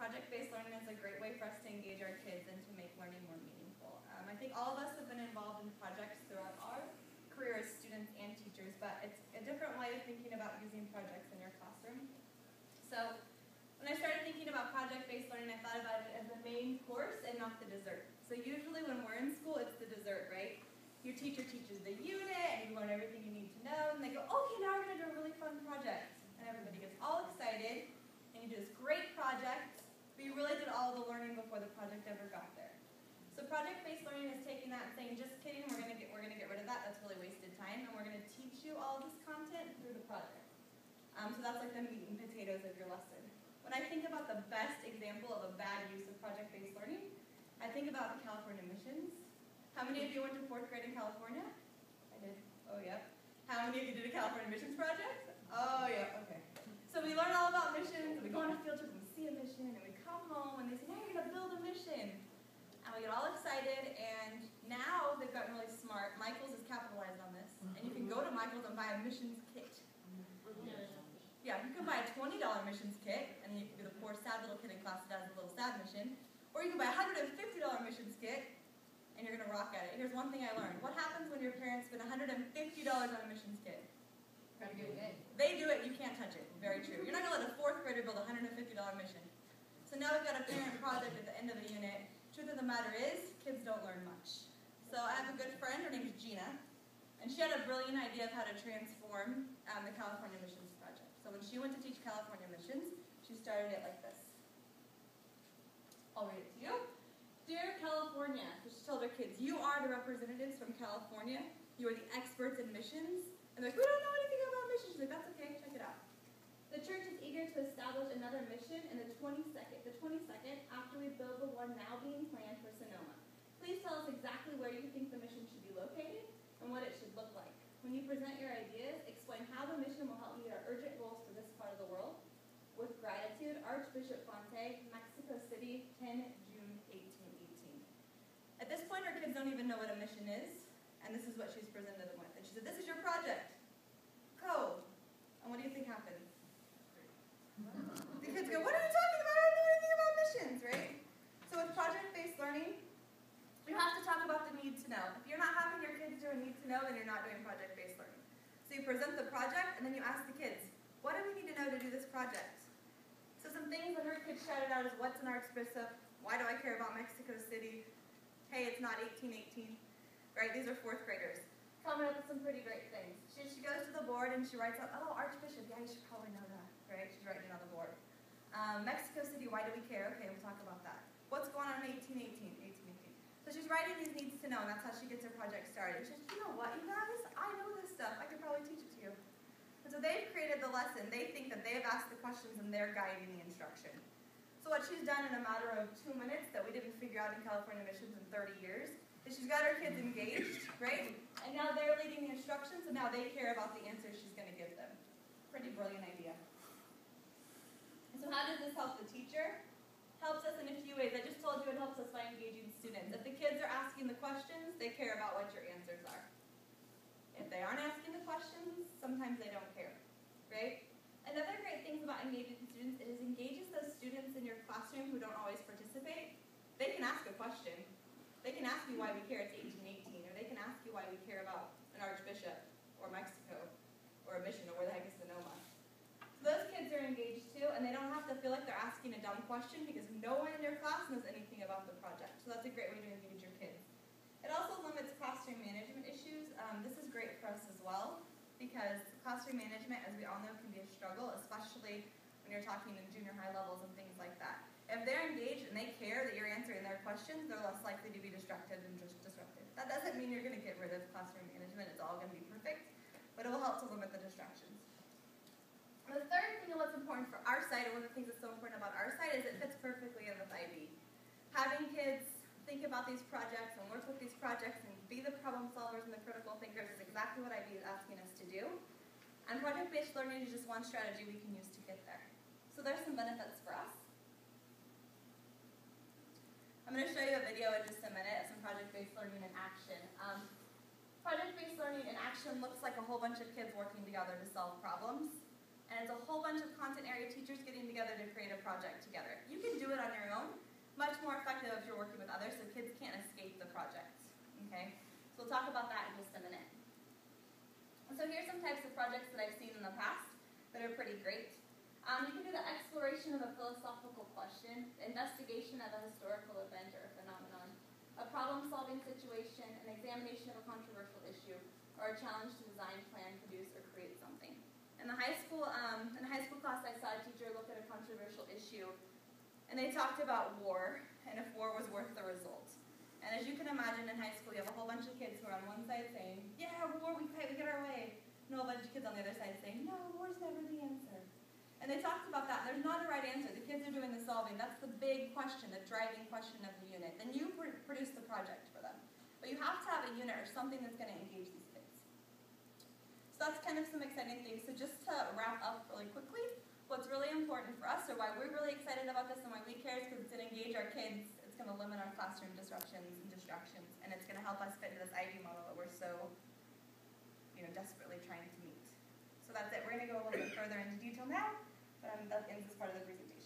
project-based learning is a great way for us to engage our kids and to make learning more meaningful. I think all of us have been involved in projects throughout our career as students and teachers, but it's a different way of thinking about using projects in your classroom. So when I started thinking about project-based learning, I thought about it as the main course and not the dessert. So usually when we're in school, it's the dessert, right? Your teacher teaches the unit, and you learn everything you need to know, and they go, okay, now we're going to do a really fun project. And everybody gets all excited, and you do this great project, but you really did all the learning before the project ever got there. So project-based learning is taking that and saying, just kidding, we're going to get rid of that, that's really wasted time, and we're going to teach you all this content through the project. So that's like the meat and potatoes of your lesson. When I think about the best example of a bad use of project-based learning, I think about the California missions. How many of you went to 4th grade in California? I did. Oh, yeah. How many of you did a California missions project? Oh, yeah, okay. So we learn all about missions, and we go on a field trip, and we see a mission, and we come home, and they say, hey, you're going to build a mission. And we get all excited, and now they've gotten really smart. Michael's has capitalized on this, and you can go to Michael's and buy a missions kit. Yeah, you can buy a $20 missions kit, and you can be the poor, sad little kid in class that does a little sad mission, or you can buy a $150 missions kit, and you're going to rock at it. Here's one thing I learned. What happens when your parents spend $150 on a missions kit? They do it, you can't touch it. Very true. You're not going to let a 4th grader build a $150 mission. So now we've got a parent project at the end of the unit. Truth of the matter is, kids don't learn much. So I have a good friend, her name is Gina, and she had a brilliant idea of how to transform the California Missions Project. So when she went to teach California missions, she started it like this. I'll read it to you. Dear California, so she told her kids, you are the representatives from California. You are the experts in missions. And they're like, we don't know anything about missions. She's like, that's okay, check it out. The church is eager to establish another mission in the 22nd after we build the one now being planned for Sonoma. Please tell us exactly where you think the mission should be located and what it should look like. When you present your ideas, explain how the mission will help meet our urgent goals for this part of the world. With gratitude, Archbishop Fonte, Mexico City, 10 June 1818. At this point, our kids don't even know what a mission is, and this is what she's presented them with. And she said, this is your project. Go. And what do you think happens? The kids go, what are you talking about? I don't know anything about missions, right? So with project-based learning, you have to talk about the need to know. If you're not having your kids do a need to know, then you're not doing project-based learning. So you present the project, and then you ask the kids, what do we need to know to do this project? So some things that her kids shouted out is, what's an archbishop? Why do I care about Mexico City? Hey, it's not 1818. Right? These are 4th graders. Coming up with some pretty great things. She goes to the board and she writes out, oh, archbishop, yeah, you should probably know that. Right? She's writing it on the board. Mexico City, why do we care? Okay, we'll talk about that. What's going on in 1818? So she's writing these needs to know, and that's how she gets her project started. She says, you know what, you guys? I know this stuff. I could probably teach it to you. And so they've created the lesson. They think that they've asked the questions and they're guiding the instruction. So what she's done in a matter of 2 minutes that we didn't figure out in California missions in 30 years is she's got her kids engaged, right? And now they're leading the instructions, and now they care about the answers she's going to give them. Pretty brilliant idea. And so how does this help the teacher? Helps us in a few ways. I just told you it helps us by engaging students. If the kids are asking the questions, they care about what your answers are. If they aren't asking the questions, sometimes they don't care, right? Another great thing about engaging students is it engages those students in your classroom who don't always participate. They can ask a question. They can ask you why we care it's 1818, or they can ask you why we care about an archbishop, or Mexico, or a mission, or where the heck is Sonoma. So those kids are engaged too, and they don't have to feel like they're asking a dumb question because no one in your class knows anything about the project. So that's a great way to engage your kids. It also limits classroom management issues. This is great for us as well, because classroom management, as we all know, can be a struggle, especially when you're talking in junior high levels and things like that. If they're engaged and they care that you're answering their questions, they're less likely to be distracted and just disrupted. That doesn't mean you're going to get rid of classroom management. It's all going to be perfect, but it will help to limit the distractions. The third thing of what's important for our site, and one of the things that's so important about our site, is it fits perfectly in with IB. Having kids think about these projects and work with these projects and be the problem solvers and the critical thinkers is exactly what IB is asking us to do. And project-based learning is just one strategy we can use to get there. So there's some benefits for us. I'm going to show you a video in just a minute of some project-based learning in action. Project-based learning in action looks like a whole bunch of kids working together to solve problems. And it's a whole bunch of content area teachers getting together to create a project together. You can do it on your own, much more effective if you're working with others, so kids can't escape the project. Okay? So we'll talk about that in just a minute. So here's some types of projects that I've seen in the past that are pretty great. You can do the exploration of a philosophical question, investigation of a historical event or a phenomenon, a problem-solving situation, an examination of a controversial issue, or a challenge to design, plan, produce, or create something. In the high school class, I saw a teacher look at a controversial issue, and they talked about war, and if war was worth the result. And as you can imagine, in high school, you have a whole bunch of kids who are on one side saying, yeah, war, we fight, we get our way. And a whole bunch of kids on the other side saying, no, war's never the answer. And they talked about that. There's not a right answer. The kids are doing the solving. That's the big question, the driving question of the unit. Then you produce the project for them. But you have to have a unit or something that's going to engage these kids. So that's kind of some exciting things. So just to wrap up really quickly, what's really important for us, or why we're really excited about this and why we care, is because it's going to engage our kids. It's going to limit our classroom disruptions and distractions. And it's going to help us fit into this ID model that we're so desperately trying to meet. So that's it. We're going to go a little bit further into detail now, but that ends this part of the presentation.